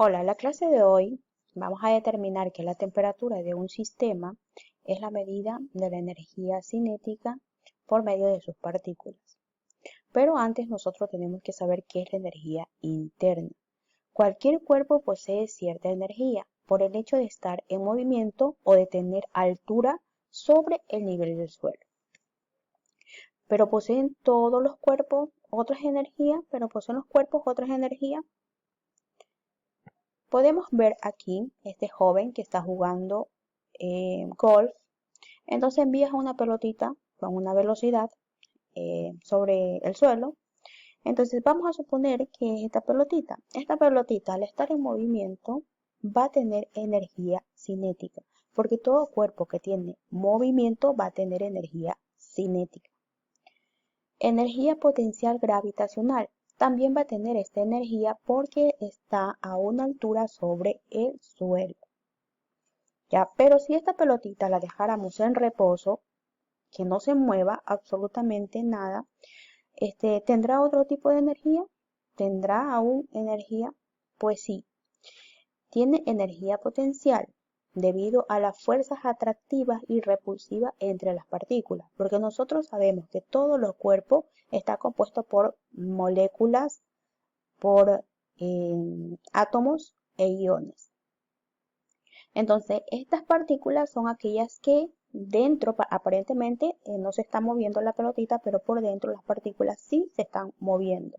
Hola, en la clase de hoy vamos a determinar que la temperatura de un sistema es la medida de la energía cinética por medio de sus partículas. Pero antes nosotros tenemos que saber qué es la energía interna. Cualquier cuerpo posee cierta energía por el hecho de estar en movimiento o de tener altura sobre el nivel del suelo. Pero poseen todos los cuerpos otras energías, pero poseen los cuerpos otras energías. Podemos ver aquí este joven que está jugando golf. Entonces envías una pelotita con una velocidad sobre el suelo. Entonces vamos a suponer que esta pelotita al estar en movimiento va a tener energía cinética, porque todo cuerpo que tiene movimiento va a tener energía cinética. Energía potencial gravitacional. También va a tener esta energía porque está a una altura sobre el suelo. Ya, pero si esta pelotita la dejáramos en reposo, que no se mueva absolutamente nada, ¿tendrá otro tipo de energía? ¿Tendrá aún energía? Pues sí, tiene energía potencial debido a las fuerzas atractivas y repulsivas entre las partículas, porque nosotros sabemos que todos los cuerpos está compuesto por moléculas, por átomos e iones. Entonces, estas partículas son aquellas que dentro, aparentemente, no se está moviendo la pelotita, pero por dentro las partículas sí se están moviendo.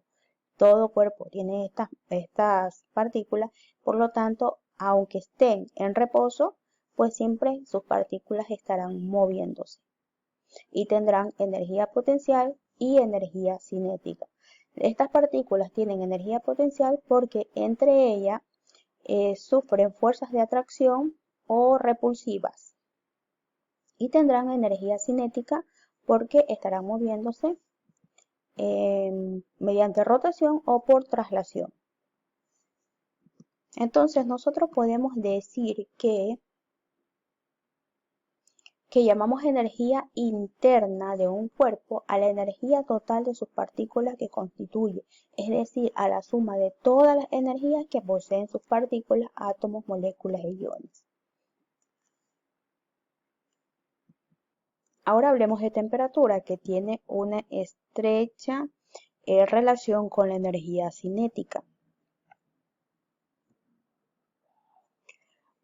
Todo cuerpo tiene estas partículas, por lo tanto, aunque estén en reposo, pues siempre sus partículas estarán moviéndose y tendrán energía potencial y energía cinética. Estas partículas tienen energía potencial porque entre ellas sufren fuerzas de atracción o repulsivas y tendrán energía cinética porque estarán moviéndose mediante rotación o por traslación. Entonces nosotros podemos decir que llamamos energía interna de un cuerpo a la energía total de sus partículas que constituye, es decir, a la suma de todas las energías que poseen sus partículas, átomos, moléculas e iones. Ahora hablemos de temperatura, que tiene una estrecha relación con la energía cinética.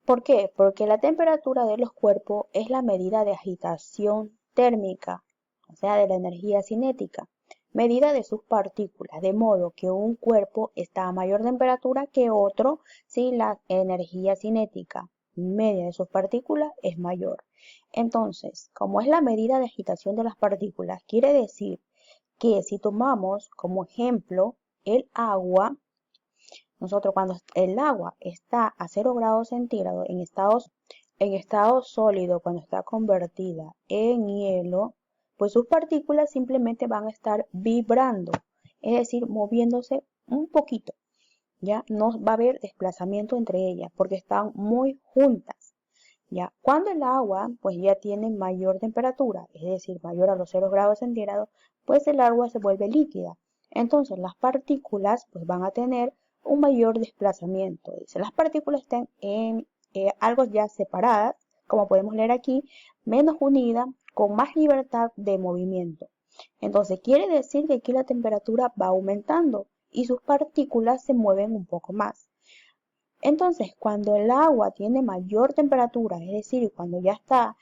¿Por qué? Porque la temperatura de los cuerpos es la medida de agitación térmica, o sea, de la energía cinética, medida de sus partículas, de modo que un cuerpo está a mayor temperatura que otro si la energía cinética media de sus partículas es mayor. Entonces, como es la medida de agitación de las partículas, quiere decir que si tomamos como ejemplo el agua, nosotros cuando el agua está a 0 grados centígrados en estado sólido, cuando está convertida en hielo, pues sus partículas simplemente van a estar vibrando, es decir, moviéndose un poquito. Ya no va a haber desplazamiento entre ellas porque están muy juntas. Ya, cuando el agua pues ya tiene mayor temperatura, es decir, mayor a los 0 grados centígrados, pues el agua se vuelve líquida. Entonces las partículas pues van a tener un mayor desplazamiento. Si las partículas están en algo ya separadas, como podemos leer aquí, menos unidas, con más libertad de movimiento. Entonces quiere decir que aquí la temperatura va aumentando y sus partículas se mueven un poco más. Entonces, cuando el agua tiene mayor temperatura, es decir, cuando ya está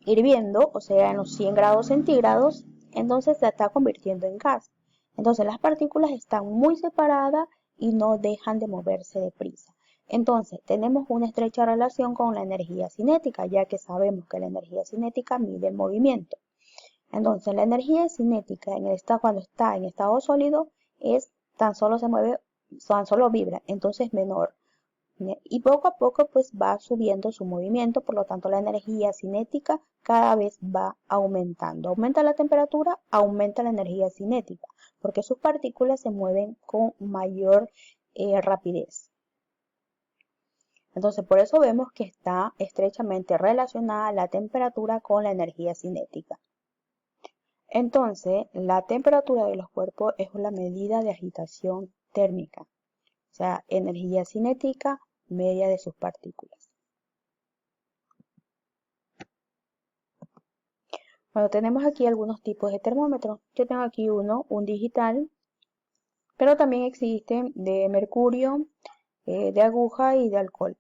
hirviendo, o sea, en los 100 grados centígrados, entonces se está convirtiendo en gas. Entonces, las partículas están muy separadas y no dejan de moverse deprisa. Entonces, tenemos una estrecha relación con la energía cinética, ya que sabemos que la energía cinética mide el movimiento. Entonces, la energía cinética cuando está en estado sólido tan solo vibra, entonces menor. Y poco a poco pues va subiendo su movimiento, por lo tanto la energía cinética cada vez va aumentando. Aumenta la temperatura, aumenta la energía cinética, porque sus partículas se mueven con mayor rapidez. Entonces por eso vemos que está estrechamente relacionada la temperatura con la energía cinética. Entonces, la temperatura de los cuerpos es una medida de agitación térmica. o sea, energía cinética media de sus partículas. Bueno, tenemos aquí algunos tipos de termómetros. Yo tengo aquí un digital, pero también existen de mercurio, de aguja y de alcohol.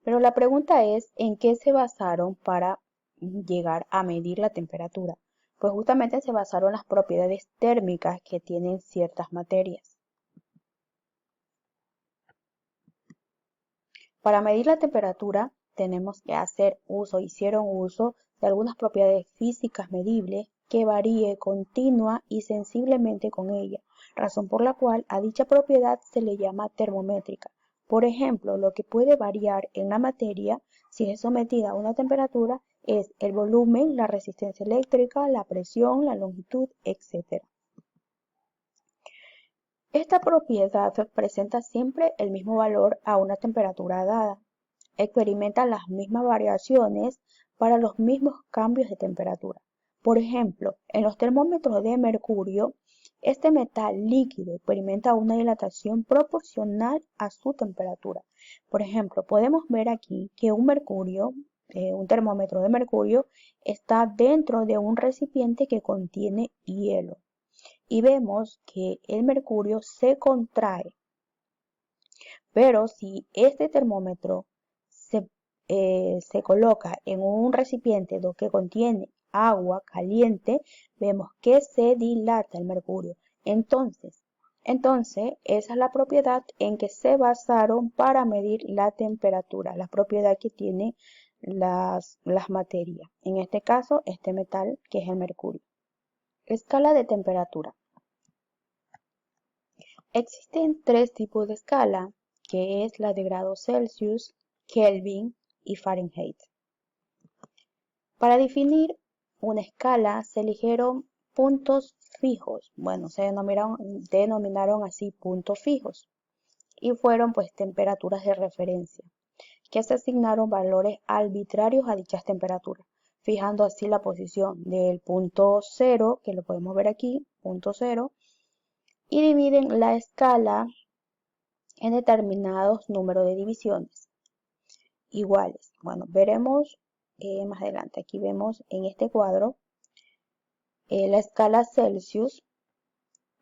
Pero la pregunta es, ¿en qué se basaron para llegar a medir la temperatura? Pues justamente se basaron en las propiedades térmicas que tienen ciertas materias. Para medir la temperatura tenemos que hicieron uso de algunas propiedades físicas medibles que varíe continua y sensiblemente con ella, razón por la cual a dicha propiedad se le llama termométrica. Por ejemplo, lo que puede variar en la materia si es sometida a una temperatura es el volumen, la resistencia eléctrica, la presión, la longitud, etc. Esta propiedad presenta siempre el mismo valor a una temperatura dada. Experimenta las mismas variaciones para los mismos cambios de temperatura. Por ejemplo, en los termómetros de mercurio, este metal líquido experimenta una dilatación proporcional a su temperatura. Por ejemplo, podemos ver aquí que un termómetro de mercurio, está dentro de un recipiente que contiene hielo. Y vemos que el mercurio se contrae. Pero si este termómetro se coloca en un recipiente que contiene agua caliente, vemos que se dilata el mercurio. Entonces, esa es la propiedad en que se basaron para medir la temperatura, la propiedad que tiene las materias. En este caso, este metal que es el mercurio. Escala de temperatura. Existen tres tipos de escala, que es la de grados Celsius, Kelvin y Fahrenheit. Para definir una escala se eligieron puntos fijos, bueno, se denominaron así puntos fijos, y fueron pues temperaturas de referencia, que se asignaron valores arbitrarios a dichas temperaturas, fijando así la posición del punto cero, que lo podemos ver aquí, punto cero, y dividen la escala en determinados números de divisiones iguales. Bueno, veremos más adelante. Aquí vemos en este cuadro la escala Celsius,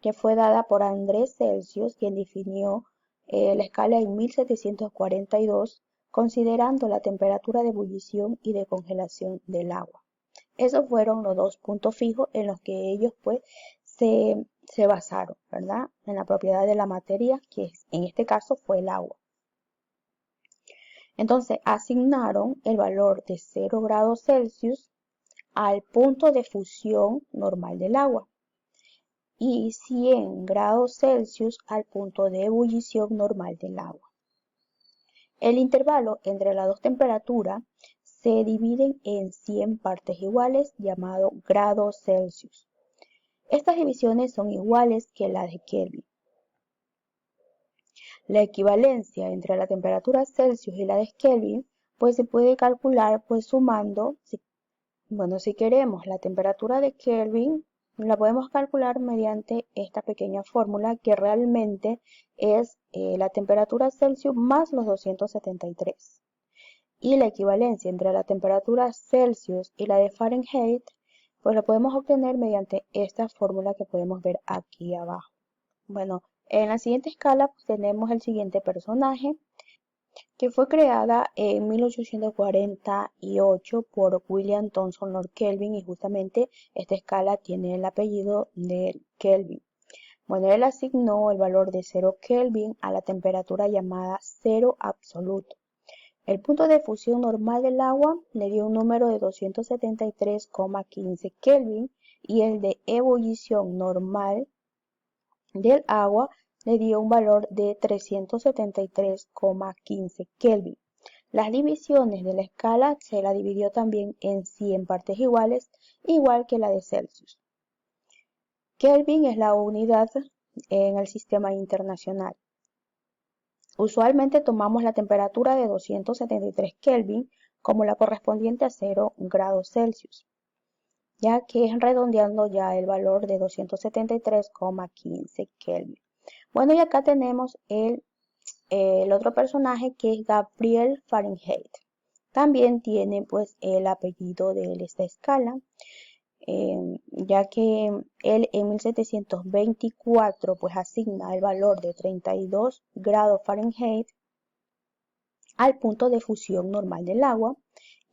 que fue dada por Andrés Celsius, quien definió la escala en 1742, considerando la temperatura de ebullición y de congelación del agua. Esos fueron los dos puntos fijos en los que ellos pues se basaron, ¿verdad? En la propiedad de la materia, que en este caso fue el agua. Entonces asignaron el valor de 0 grados Celsius al punto de fusión normal del agua y 100 grados Celsius al punto de ebullición normal del agua. El intervalo entre las dos temperaturas se divide en 100 partes iguales, llamado grados Celsius. Estas divisiones son iguales que las de Kelvin. La equivalencia entre la temperatura Celsius y la de Kelvin pues se puede calcular pues sumando, si queremos la temperatura de Kelvin, la podemos calcular mediante esta pequeña fórmula que realmente es la temperatura Celsius más los 273. Y la equivalencia entre la temperatura Celsius y la de Fahrenheit, pues la podemos obtener mediante esta fórmula que podemos ver aquí abajo. Bueno, en la siguiente escala pues, tenemos el siguiente personaje, que fue creada en 1848 por William Thomson Lord Kelvin, y justamente esta escala tiene el apellido de Kelvin. Bueno, él asignó el valor de 0 Kelvin a la temperatura llamada cero absoluto. El punto de fusión normal del agua le dio un número de 273,15 Kelvin y el de ebullición normal del agua le dio un valor de 373,15 Kelvin. Las divisiones de la escala se la dividió también en 100 partes iguales, igual que la de Celsius. Kelvin es la unidad en el sistema internacional. Usualmente tomamos la temperatura de 273 Kelvin como la correspondiente a 0 grados Celsius. ya que es redondeando ya el valor de 273,15 Kelvin. Bueno, y acá tenemos el otro personaje que es Gabriel Fahrenheit. También tiene pues el apellido de esta escala, ya que él en 1724 pues asigna el valor de 32 grados Fahrenheit al punto de fusión normal del agua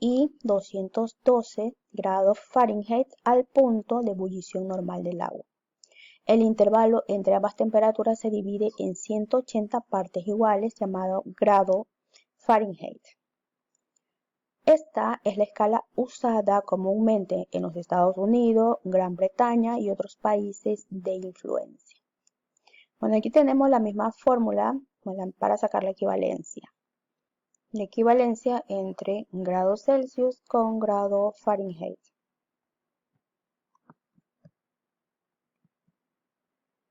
y 212 grados Fahrenheit al punto de ebullición normal del agua. El intervalo entre ambas temperaturas se divide en 180 partes iguales, llamado grado Fahrenheit. Esta es la escala usada comúnmente en los Estados Unidos, Gran Bretaña y otros países de influencia. Bueno, aquí tenemos la misma fórmula para sacar la equivalencia. La equivalencia entre grados Celsius con grado Fahrenheit.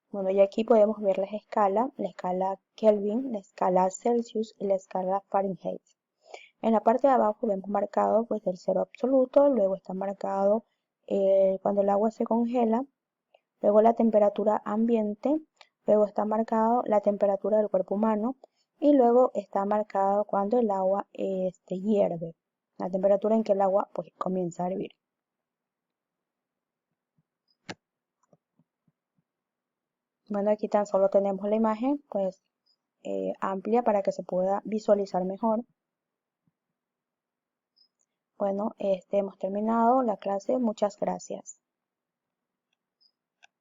Bueno, y aquí podemos ver las escalas, la escala Kelvin, la escala Celsius y la escala Fahrenheit. En la parte de abajo vemos marcado pues el cero absoluto, luego está marcado cuando el agua se congela, luego la temperatura ambiente, luego está marcado la temperatura del cuerpo humano y luego está marcado cuando el agua hierve, la temperatura en que el agua pues comienza a hervir. Bueno, aquí tan solo tenemos la imagen pues amplia para que se pueda visualizar mejor. Bueno, hemos terminado la clase. Muchas gracias.